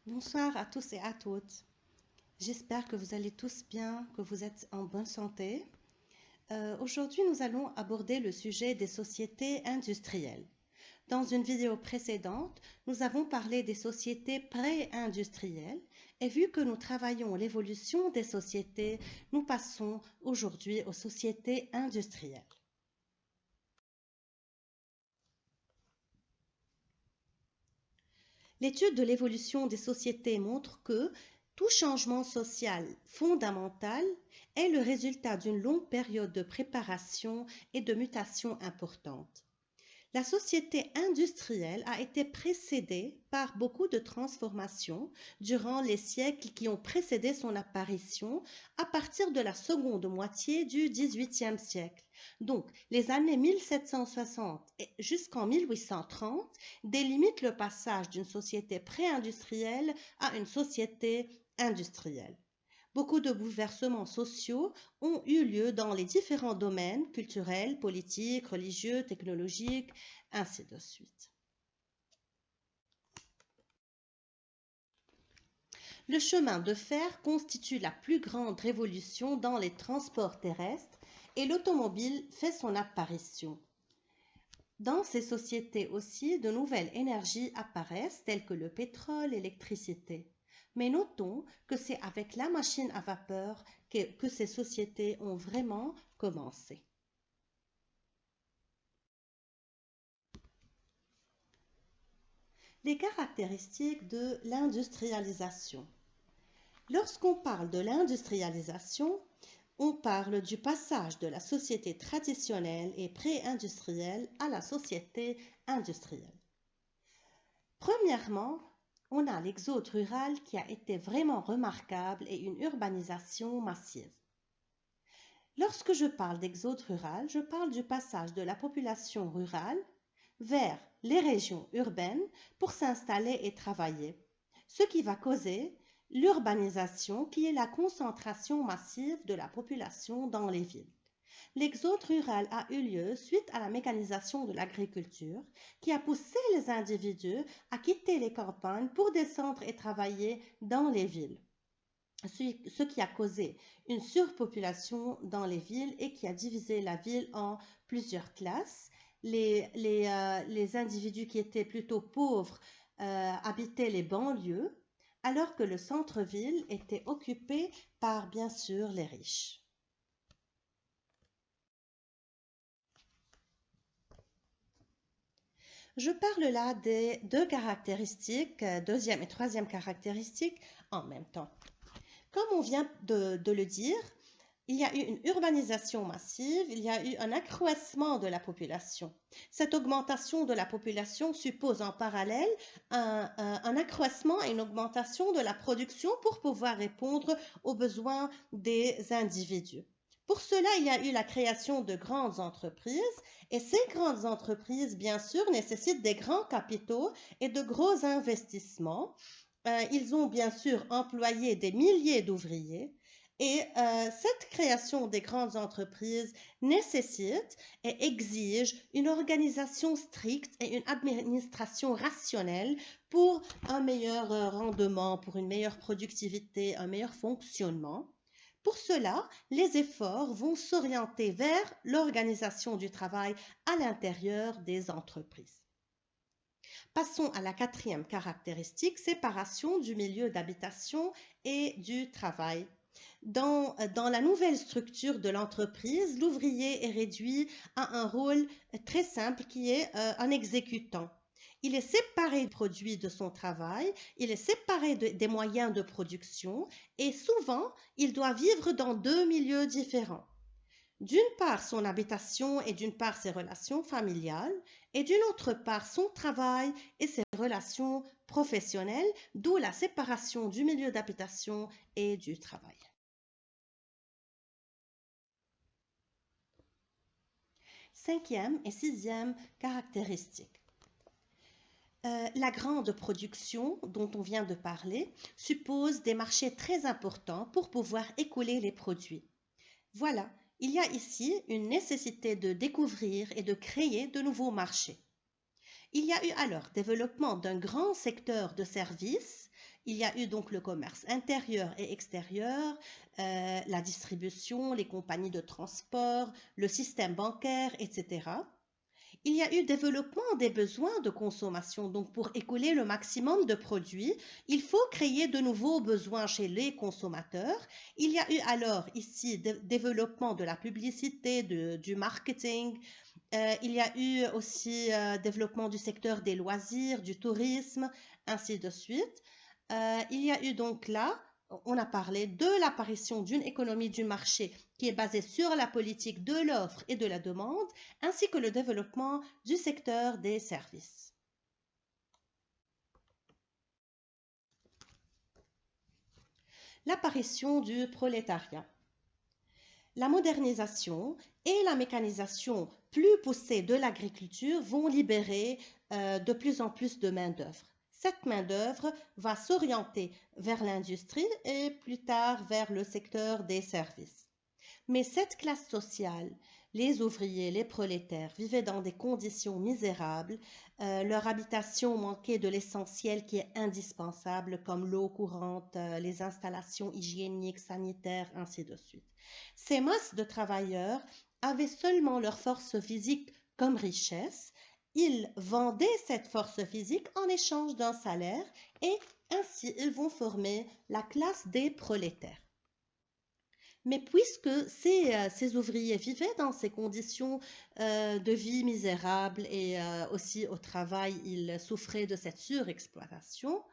Bonsoir à tous et à toutes. J'espère que vous allez tous bien, que vous êtes en bonne santé. Aujourd'hui, nous allons aborder le sujet des sociétés industrielles. Dans une vidéo précédente, nous avons parlé des sociétés pré-industrielles et vu que nous travaillons l'évolution des sociétés, nous passons aujourd'hui aux sociétés industrielles. L'étude de l'évolution des sociétés montre que tout changement social fondamental est le résultat d'une longue période de préparation et de mutation importante. La société industrielle a été précédée par beaucoup de transformations durant les siècles qui ont précédé son apparition à partir de la seconde moitié du XVIIIe siècle. Donc, les années 1760 jusqu'en 1830 délimitent le passage d'une société pré-industrielle à une société industrielle. Beaucoup de bouleversements sociaux ont eu lieu dans les différents domaines culturels, politiques, religieux, technologiques, ainsi de suite. Le chemin de fer constitue la plus grande révolution dans les transports terrestres et l'automobile fait son apparition. Dans ces sociétés aussi, de nouvelles énergies apparaissent telles que le pétrole et l'électricité. Mais notons que c'est avec la machine à vapeur que ces sociétés ont vraiment commencé. Les caractéristiques de l'industrialisation. Lorsqu'on parle de l'industrialisation, on parle du passage de la société traditionnelle et pré-industrielle à la société industrielle. Premièrement, on a l'exode rural qui a été vraiment remarquable et une urbanisation massive. Lorsque je parle d'exode rural, je parle du passage de la population rurale vers les régions urbaines pour s'installer et travailler, ce qui va causer l'urbanisation qui est la concentration massive de la population dans les villes. L'exode rural a eu lieu suite à la mécanisation de l'agriculture qui a poussé les individus à quitter les campagnes pour descendre et travailler dans les villes, ce qui a causé une surpopulation dans les villes et qui a divisé la ville en plusieurs classes. Les individus qui étaient plutôt pauvres habitaient les banlieues, alors que le centre-ville était occupé par, bien sûr, les riches. Je parle là des deux caractéristiques, deuxième et troisième caractéristique, en même temps. Comme on vient de le dire, il y a eu une urbanisation massive, il y a eu un accroissement de la population. Cette augmentation de la population suppose en parallèle un accroissement et une augmentation de la production pour pouvoir répondre aux besoins des individus. Pour cela, il y a eu la création de grandes entreprises et ces grandes entreprises, bien sûr, nécessitent des grands capitaux et de gros investissements. Ils ont bien sûr employé des milliers d'ouvriers et cette création des grandes entreprises nécessite et exige une organisation stricte et une administration rationnelle pour un meilleur rendement, pour une meilleure productivité, un meilleur fonctionnement. Pour cela, les efforts vont s'orienter vers l'organisation du travail à l'intérieur des entreprises. Passons à la quatrième caractéristique, séparation du milieu d'habitation et du travail. Dans la nouvelle structure de l'entreprise, l'ouvrier est réduit à un rôle très simple qui est un exécutant. Il est séparé du produit de son travail, il est séparé des moyens de production et souvent, il doit vivre dans deux milieux différents. D'une part son habitation et d'une part ses relations familiales et d'une autre part son travail et ses relations professionnelles, d'où la séparation du milieu d'habitation et du travail. Cinquième et sixième caractéristique. La grande production dont on vient de parler suppose des marchés très importants pour pouvoir écouler les produits. Voilà, il y a ici une nécessité de découvrir et de créer de nouveaux marchés. Il y a eu alors développement d'un grand secteur de services Il y a eu donc le commerce intérieur et extérieur, la distribution, les compagnies de transport, le système bancaire, etc. Il y a eu développement des besoins de consommation. Donc, pour écouler le maximum de produits, il faut créer de nouveaux besoins chez les consommateurs. Il y a eu alors ici développement de la publicité, du marketing. Il y a eu aussi développement du secteur des loisirs, du tourisme, ainsi de suite. Il y a eu donc là, on a parlé de l'apparition d'une économie du marché qui est basée sur la politique de l'offre et de la demande, ainsi que le développement du secteur des services. L'apparition du prolétariat. La modernisation et la mécanisation plus poussée de l'agriculture vont libérer de plus en plus de main-d'œuvre. Cette main-d'œuvre va s'orienter vers l'industrie et plus tard vers le secteur des services. Mais cette classe sociale, les ouvriers, les prolétaires, vivaient dans des conditions misérables. Leur habitation manquait de l'essentiel qui est indispensable, comme l'eau courante, les installations hygiéniques, sanitaires, ainsi de suite. Ces masses de travailleurs avaient seulement leur force physique comme richesse. Ils vendaient cette force physique en échange d'un salaire et ainsi ils vont former la classe des prolétaires. Mais puisque ces ouvriers vivaient dans ces conditions de vie misérables et aussi au travail, ils souffraient de cette surexploitation,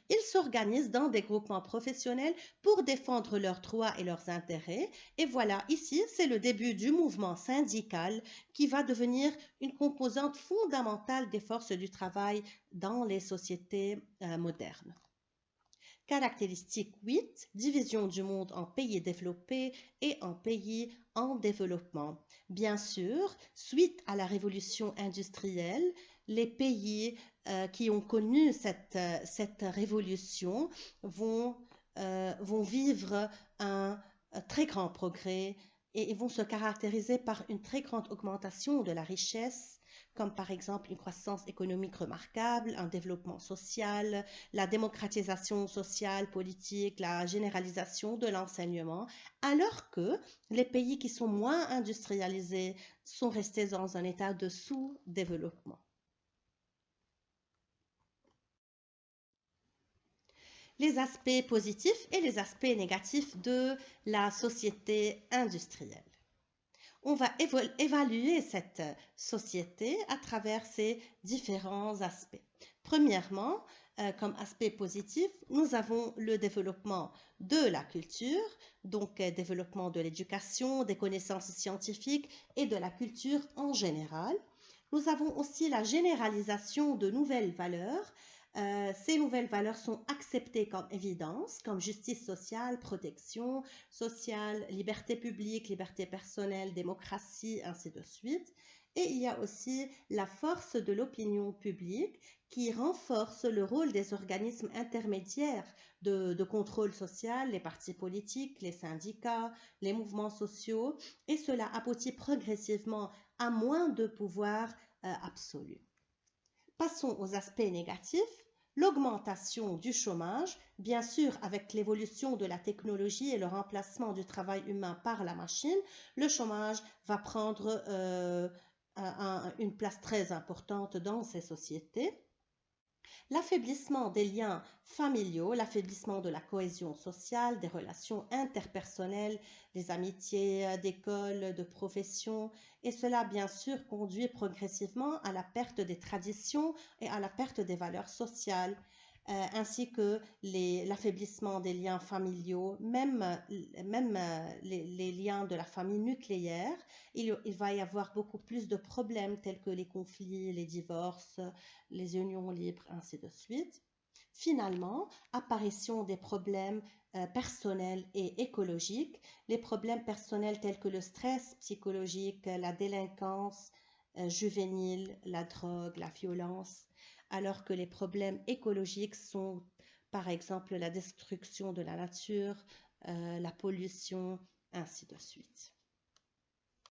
ils s'organisent dans des groupements professionnels pour défendre leurs droits et leurs intérêts. Et voilà, ici, c'est le début du mouvement syndical qui va devenir une composante fondamentale des forces du travail dans les sociétés modernes. Caractéristique 8, division du monde en pays développés et en pays en développement. Bien sûr, suite à la révolution industrielle, les pays qui ont connu cette révolution vont vivre un très grand progrès et ils vont se caractériser par une très grande augmentation de la richesse, comme par exemple une croissance économique remarquable, un développement social, la démocratisation sociale, politique, la généralisation de l'enseignement, alors que les pays qui sont moins industrialisés sont restés dans un état de sous-développement. Les aspects positifs et les aspects négatifs de la société industrielle. On va évaluer cette société à travers ces différents aspects. Premièrement, comme aspect positif, nous avons le développement de la culture, donc développement de l'éducation, des connaissances scientifiques et de la culture en général. Nous avons aussi la généralisation de nouvelles valeurs. Ces nouvelles valeurs sont acceptées comme évidence, comme justice sociale, protection sociale, liberté publique, liberté personnelle, démocratie, ainsi de suite. Et il y a aussi la force de l'opinion publique qui renforce le rôle des organismes intermédiaires de contrôle social, les partis politiques, les syndicats, les mouvements sociaux, et cela aboutit progressivement à moins de pouvoir absolu. Passons aux aspects négatifs. L'augmentation du chômage, bien sûr avec l'évolution de la technologie et le remplacement du travail humain par la machine, le chômage va prendre une place très importante dans ces sociétés. L'affaiblissement des liens familiaux, l'affaiblissement de la cohésion sociale, des relations interpersonnelles, des amitiés d'école, de profession, et cela bien sûr conduit progressivement à la perte des traditions et à la perte des valeurs sociales, ainsi que l'affaiblissement des liens familiaux, même les liens de la famille nucléaire. Il va y avoir beaucoup plus de problèmes tels que les conflits, les divorces, les unions libres, ainsi de suite. Finalement, apparition des problèmes personnels et écologiques. Les problèmes personnels tels que le stress psychologique, la délinquance juvénile, la drogue, la violence, alors que les problèmes écologiques sont par exemple la destruction de la nature, la pollution, ainsi de suite.